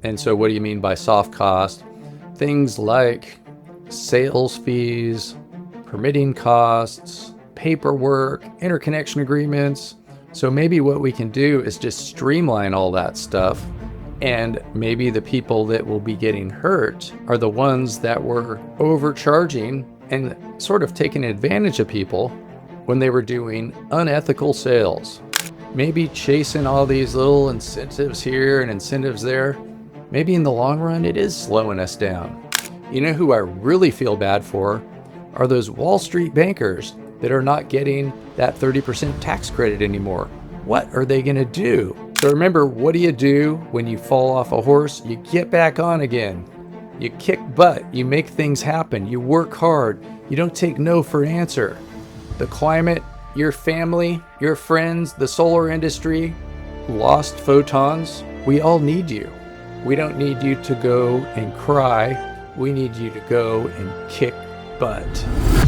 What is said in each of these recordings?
And so what do you mean by soft cost? Things like sales fees, permitting costs, paperwork, interconnection agreements. So maybe what we can do is just streamline all that stuff. And maybe the people that will be getting hurt are the ones that were overcharging and sort of taking advantage of people when they were doing unethical sales. Maybe chasing all these little incentives here and incentives there. Maybe in the long run, it is slowing us down. You know who I really feel bad for are those Wall Street bankers that are not getting that 30% tax credit anymore. What are they going to do? So remember, what do you do when you fall off a horse? You get back on again. You kick butt. You make things happen. You work hard. You don't take no for an answer. The climate, your family, your friends, the solar industry, lost photons. We all need you. We don't need you to go and cry. We need you to go and kick butt.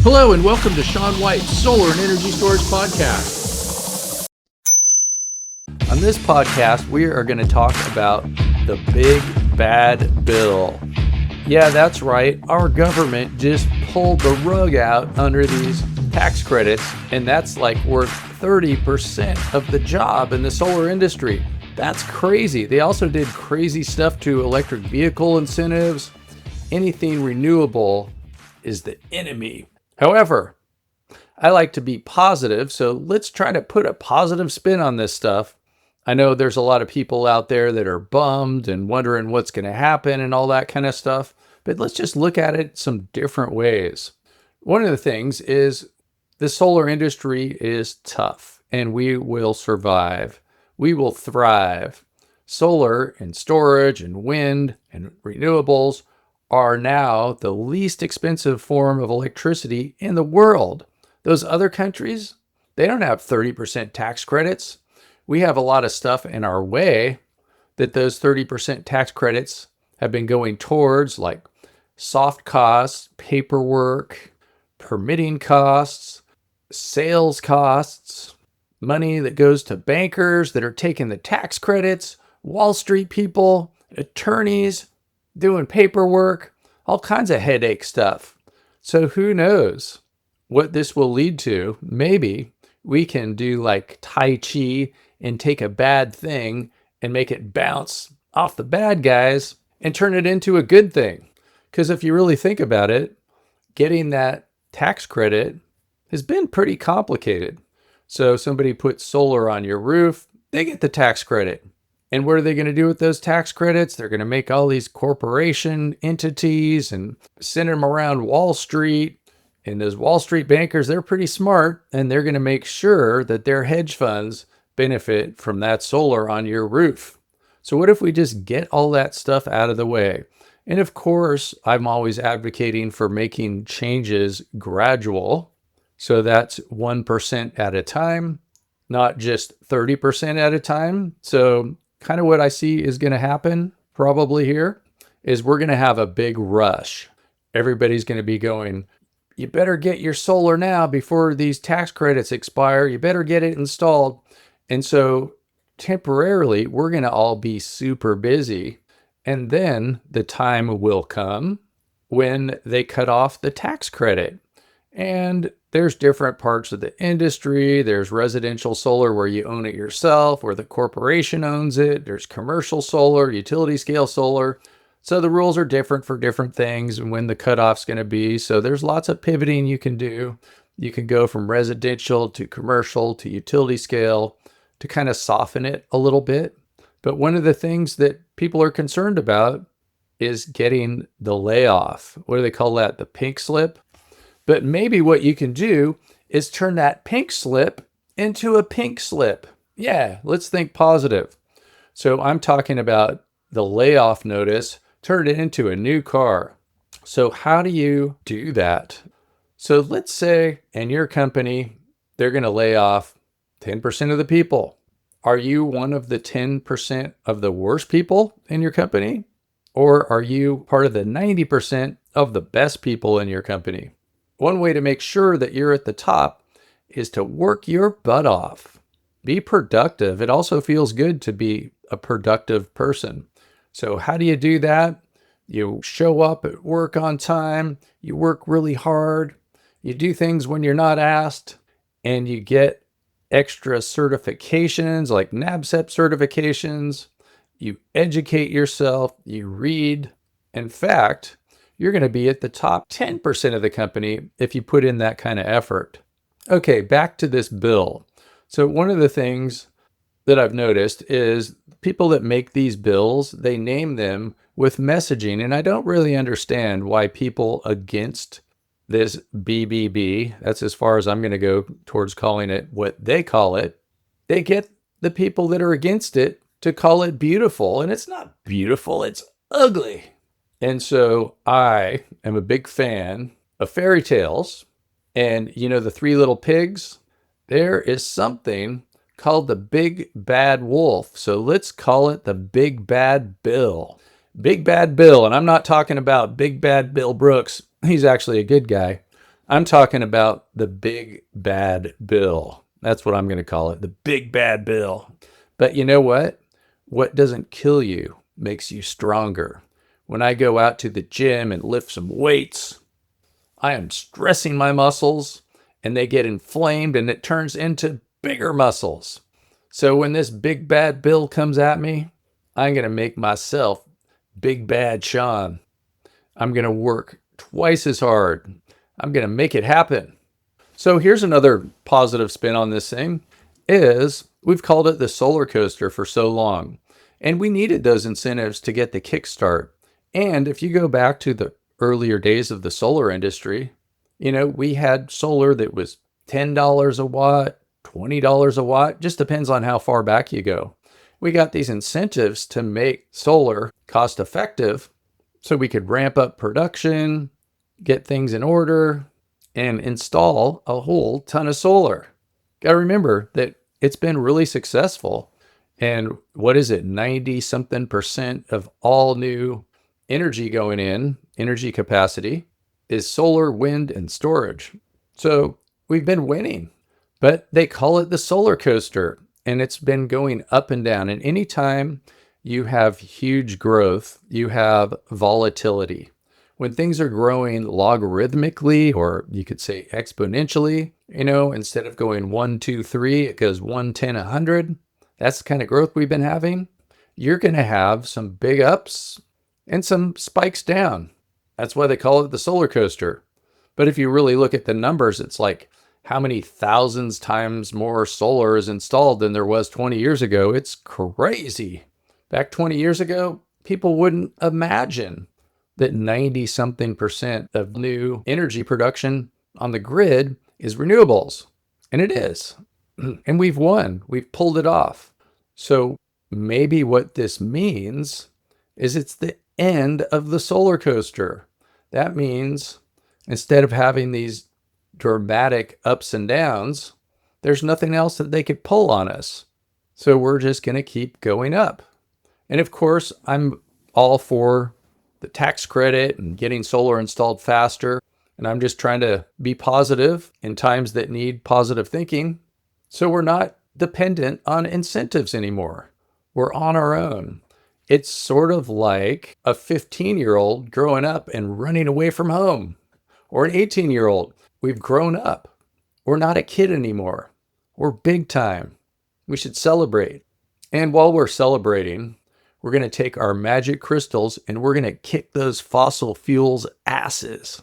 Hello and welcome to Sean White's Solar and Energy Storage Podcast. On this podcast, we are going to talk about the big bad bill. Yeah, that's right. Our government just pulled the rug out under these tax credits, and that's like worth 30% of the job in the solar industry. That's crazy. They also did crazy stuff to electric vehicle incentives. Anything renewable is the enemy. However, I like to be positive, so let's try to put a positive spin on this stuff. I know there's a lot of people out there that are bummed and wondering what's going to happen and all that kind of stuff, but let's just look at it some different ways. One of the things is the solar industry is tough, and we will survive. We will thrive. Solar and storage and wind and renewables are now the least expensive form of electricity in the world. Those other countries, they don't have 30% tax credits. We have a lot of stuff in our way that those 30% tax credits have been going towards, like soft costs, paperwork, permitting costs, sales costs, money that goes to bankers that are taking the tax credits, Wall Street people, attorneys, doing paperwork, all kinds of headache stuff. So who knows what this will lead to? Maybe we can do like Tai Chi and take a bad thing and make it bounce off the bad guys and turn it into a good thing. Because if you really think about it, getting that tax credit has been pretty complicated. So somebody puts solar on your roof, they get the tax credit. And what are they going to do with those tax credits? They're going to make all these corporation entities and send them around Wall Street. And those Wall Street bankers, they're pretty smart, and they're going to make sure that their hedge funds benefit from that solar on your roof. So what if we just get all that stuff out of the way? And of course, I'm always advocating for making changes gradual. So that's 1% at a time, not just 30% at a time. So kind of what I see is going to happen probably here is we're going to have a big rush. Everybody's going to be going, you better get your solar now before these tax credits expire. You better get it installed. And so temporarily, we're going to all be super busy. And then the time will come when they cut off the tax credit. And there's different parts of the industry. There's residential solar where you own it yourself, where the corporation owns it. There's commercial solar, utility scale solar. So the rules are different for different things and when the cutoff's going to be. So there's lots of pivoting you can do. You can go from residential to commercial to utility scale to kind of soften it a little bit. But one of the things that people are concerned about is getting the layoff. What do they call that? The pink slip? But maybe what you can do is turn that pink slip into a pink slip. Yeah, let's think positive. So I'm talking about the layoff notice, turn it into a new car. So how do you do that? So let's say in your company, they're going to lay off 10% of the people. Are you one of the 10% of the worst people in your company? Or are you part of the 90% of the best people in your company? One way to make sure that you're at the top is to work your butt off. Be productive. It also feels good to be a productive person. So how do you do that? You show up at work on time, you work really hard, you do things when you're not asked, and you get extra certifications like NABCEP certifications. You educate yourself, you read. In fact, you're going to be at the top 10% of the company if you put in that kind of effort. Okay, back to this bill. So one of the things that I've noticed is people that make these bills, they name them with messaging. And I don't really understand why people against this BBB, that's as far as I'm going to go towards calling it what they call it, they get the people that are against it to call it beautiful. And it's not beautiful, it's ugly. And so I am a big fan of fairy tales. And you know, the three little pigs, there is something called the big bad wolf. So let's call it the big bad bill. Big bad bill. And I'm not talking about big bad Bill Brooks. He's actually a good guy. I'm talking about the big bad bill. That's what I'm going to call it. The big bad bill. But you know what? What doesn't kill you makes you stronger. When I go out to the gym and lift some weights, I am stressing my muscles and they get inflamed and it turns into bigger muscles. So when this big bad bill comes at me, I'm going to make myself big bad Sean. I'm going to work twice as hard. I'm going to make it happen. So here's another positive spin on this thing is we've called it the solar coaster for so long. And we needed those incentives to get the kickstart. And if you go back to the earlier days of the solar industry, you know, we had solar that was $10 a watt, $20 a watt, just depends on how far back you go. We got these incentives to make solar cost effective so we could ramp up production, get things in order, and install a whole ton of solar. Got to remember that it's been really successful. And what is it? 90 something percent of all new energy going in, energy capacity, is solar, wind, and storage. So we've been winning, but they call it the solar coaster, and it's been going up and down. And anytime you have huge growth, you have volatility. When things are growing logarithmically, or you could say exponentially, you know, instead of going 1, 2, 3, it goes 1, 10, 100. That's the kind of growth we've been having. You're going to have some big ups and some spikes down. That's why they call it the solar coaster. But if you really look at the numbers, it's like how many thousands times more solar is installed than there was 20 years ago. It's crazy. Back 20 years ago, people wouldn't imagine that 90 something percent of new energy production on the grid is renewables. And it is. And we've won. We've pulled it off. So maybe what this means is it's the end of the solar coaster. That means instead of having these dramatic ups and downs, there's nothing else that they could pull on us. So we're just going to keep going up. And of course, I'm all for the tax credit and getting solar installed faster. And I'm just trying to be positive in times that need positive thinking. So we're not dependent on incentives anymore. We're on our own. It's sort of like a 15-year-old growing up and running away from home, or an 18-year-old. We've grown up. We're not a kid anymore. We're big time. We should celebrate. And while we're celebrating, we're going to take our magic crystals and we're going to kick those fossil fuels' asses.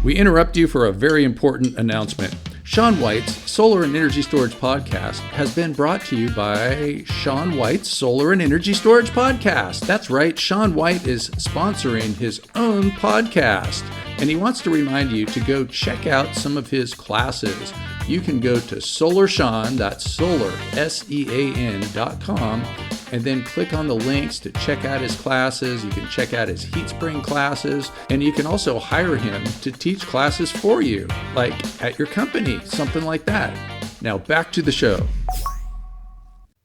We interrupt you for a very important announcement. Sean White's Solar and Energy Storage Podcast has been brought to you by Sean White's Solar and Energy Storage Podcast. That's right, Sean White is sponsoring his own podcast, and he wants to remind you to go check out some of his classes. You can go to SolarSean, that's solar, SEAN.com, and then click on the links to check out his classes. You can check out his heat spring classes, and you can also hire him to teach classes for you, like at your company, something like that. Now back to the show.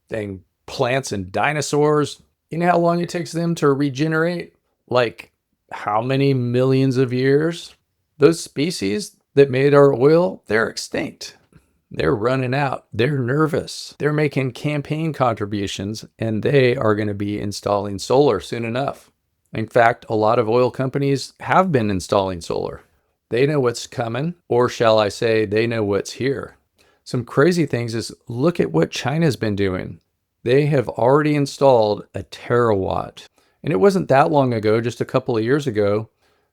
Dang plants and dinosaurs. You know how long it takes them to regenerate? Like how many millions of years? Those species that made our oil, they're extinct. They're running out. They're nervous. They're making campaign contributions, and they are going to be installing solar soon enough. In fact, a lot of oil companies have been installing solar. They know what's coming, or shall I say, they know what's here. Some crazy things is look at what China's been doing. They have already installed a terawatt. And it wasn't that long ago, just a couple of years ago,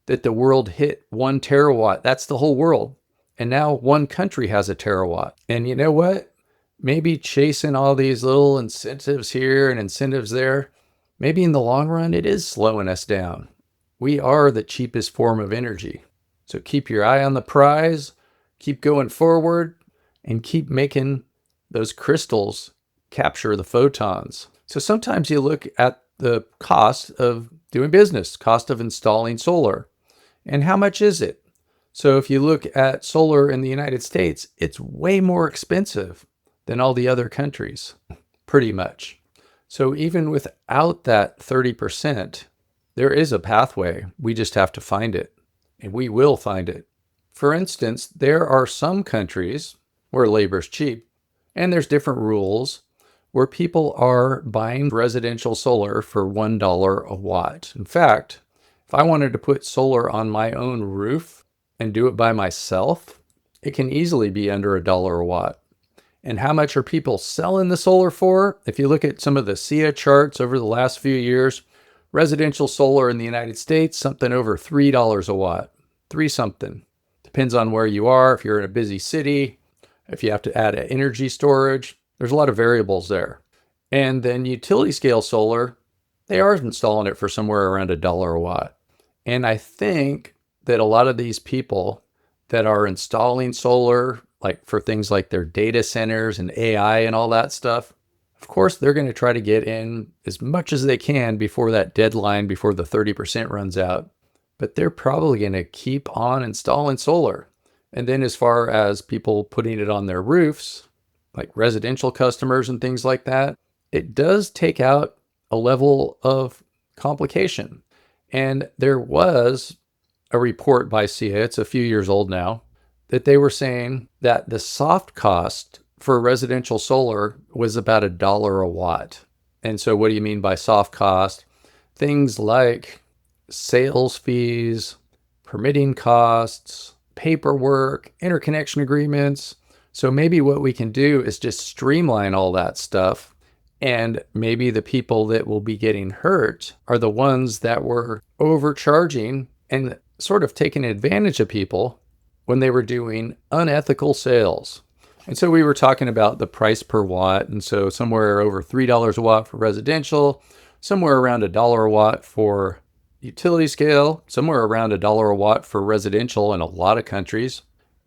that the world hit 1 terawatt. That's the whole world. And now one country has a terawatt. And you know what? Maybe chasing all these little incentives here and incentives there, maybe in the long run, it is slowing us down. We are the cheapest form of energy. So keep your eye on the prize, keep going forward, and keep making those crystals capture the photons. So sometimes you look at the cost of doing business, cost of installing solar, and how much is it? So if you look at solar in the United States, it's way more expensive than all the other countries, pretty much. So even without that 30%, there is a pathway. We just have to find it, and we will find it. For instance, there are some countries where labor's cheap, and there's different rules where people are buying residential solar for $1 a watt. In fact, if I wanted to put solar on my own roof and do it by myself, it can easily be under $1 a watt. And how much are people selling the solar for? If you look at some of the SEIA charts over the last few years, residential solar in the United States, something over $3 a watt. 3 something. Depends on where you are, if you're in a busy city, if you have to add energy storage. There's a lot of variables there. And then utility scale solar, they are installing it for somewhere around $1 a watt. And I think that a lot of these people that are installing solar, like for things like their data centers and AI and all that stuff, of course, they're going to try to get in as much as they can before that deadline, before the 30% runs out. But they're probably going to keep on installing solar. And then as far as people putting it on their roofs, like residential customers and things like that, it does take out a level of complication. And there was a report by SEIA, it's a few years old now, that they were saying that the soft cost for residential solar was about $1 a watt. And so what do you mean by soft cost? Things like sales fees, permitting costs, paperwork, interconnection agreements. So maybe what we can do is just streamline all that stuff. And maybe the people that will be getting hurt are the ones that were overcharging and sort of taking advantage of people when they were doing unethical sales. And so we were talking about the price per watt. And so somewhere over $3 a watt for residential, somewhere around $1 a watt for utility scale, somewhere around $1 a watt for residential in a lot of countries,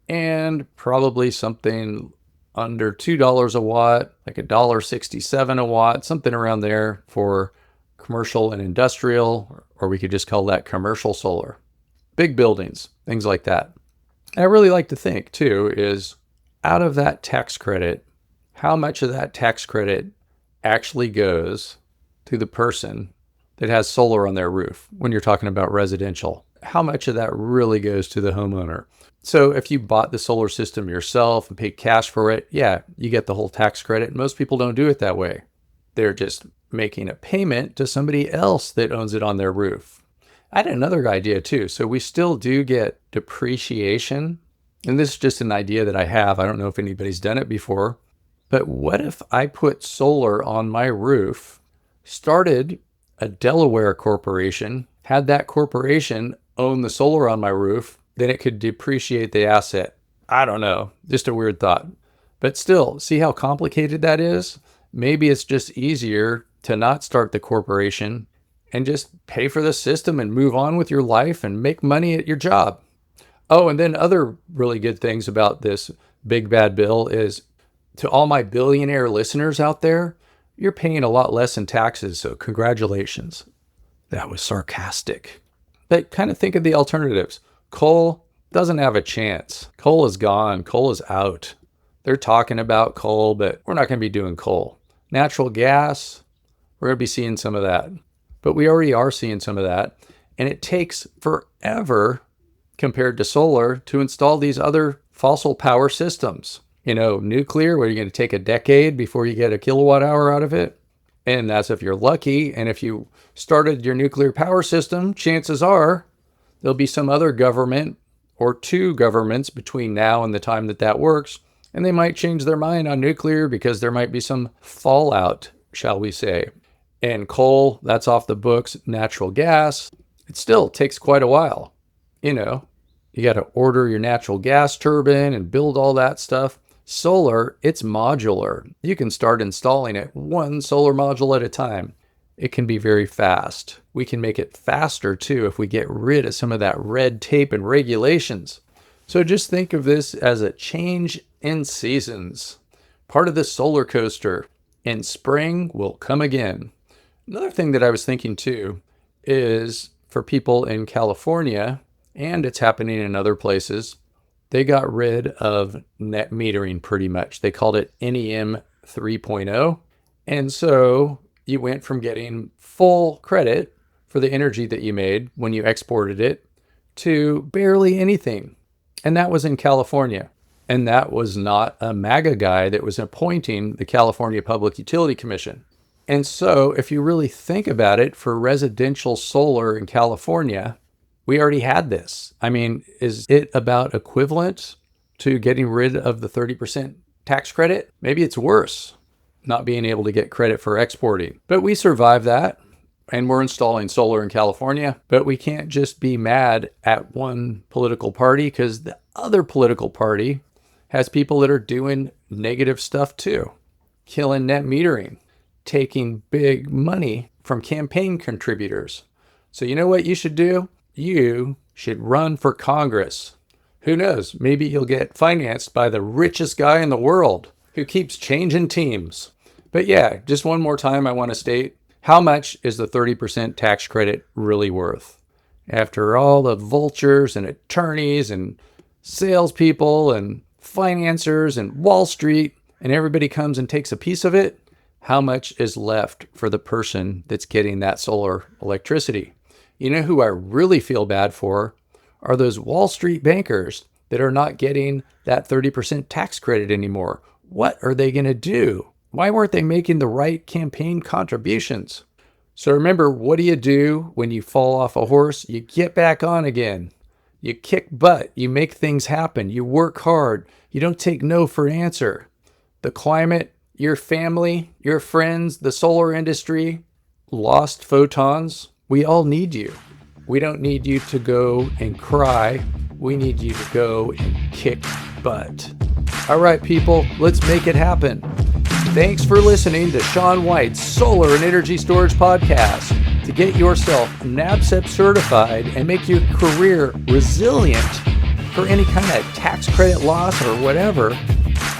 and probably something under $2 a watt, like $1.67 a watt, something around there for commercial and industrial, or we could just call that commercial solar. Big buildings, things like that. And I really like to think too is out of that tax credit, how much of that tax credit actually goes to the person that has solar on their roof when you're talking about residential? How much of that really goes to the homeowner? So if you bought the solar system yourself and paid cash for it, yeah, you get the whole tax credit. Most people don't do it that way. They're just making a payment to somebody else that owns it on their roof. I had another idea too. So we still do get depreciation. And this is just an idea that I have. I don't know if anybody's done it before. But what if I put solar on my roof, started a Delaware corporation, had that corporation own the solar on my roof, then it could depreciate the asset. I don't know. Just a weird thought. But still, see how complicated that is? Maybe it's just easier to not start the corporation and just pay for the system and move on with your life and make money at your job. Oh, and then other really good things about this big bad bill is to all my billionaire listeners out there, you're paying a lot less in taxes, so congratulations. That was sarcastic. But kind of think of the alternatives. Coal doesn't have a chance. Coal is gone. Coal is out. They're talking about coal, but we're not going to be doing coal. Natural gas, we're going to be seeing some of that. But we already are seeing some of that. And it takes forever compared to solar to install these other fossil power systems. Nuclear, where you're going to take a decade before you get a kilowatt hour out of it. And that's if you're lucky. And if you started your nuclear power system, chances are there'll be some other government or two governments between now and the time that works. And they might change their mind on nuclear because there might be some fallout, shall we say. And coal, that's off the books. Natural gas, it still takes quite a while. You got to order your natural gas turbine and build all that stuff. Solar, it's modular. You can start installing it one solar module at a time. It can be very fast. We can make it faster too if we get rid of some of that red tape and regulations. So just think of this as a change in seasons, part of the solar coaster, and spring will come again. Another thing that I was thinking too is for people in California, and it's happening in other places, they got rid of net metering pretty much. They called it NEM 3.0. And so you went from getting full credit for the energy that you made when you exported it to barely anything. And that was in California. And that was not a MAGA guy that was appointing the California Public Utility Commission. And so if you really think about it, for residential solar in California, we already had this. I mean, is it about equivalent to getting rid of the 30% tax credit? Maybe it's worse, not being able to get credit for exporting. But we survived that, and we're installing solar in California. But we can't just be mad at one political party, because the other political party has people that are doing negative stuff too, killing net metering, taking big money from campaign contributors. So you know what you should do? You should run for Congress. Who knows? Maybe you'll get financed by the richest guy in the world who keeps changing teams. But yeah, just one more time, I want to state, how much is the 30% tax credit really worth? After all the vultures and attorneys and salespeople and financiers and Wall Street, and everybody comes and takes a piece of it, how much is left for the person that's getting that solar electricity? You know who I really feel bad for are those Wall Street bankers that are not getting that 30% tax credit anymore. What are they going to do? Why weren't they making the right campaign contributions? So remember, what do you do when you fall off a horse? You get back on again. You kick butt. You make things happen. You work hard. You don't take no for an answer. The climate, your family, your friends, the solar industry, lost photons. We all need you. We don't need you to go and cry. We need you to go and kick butt. All right, people, let's make it happen. Thanks for listening to Sean White's Solar and Energy Storage Podcast. To get yourself NABCEP certified and make your career resilient for any kind of tax credit loss or whatever,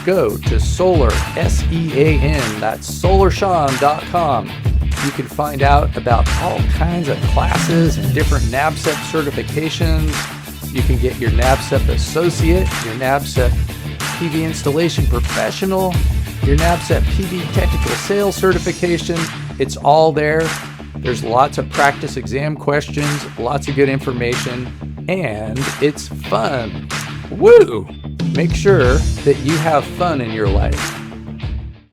go to Solar, SEAN, that's solarshawn.com. You can find out about all kinds of classes and different NABCEP certifications. You can get your NABCEP Associate, your NABCEP PV Installation Professional, your NABCEP PV Technical Sales Certification. It's all there. There's lots of practice exam questions, lots of good information, and it's fun. Woo! Make sure that you have fun in your life.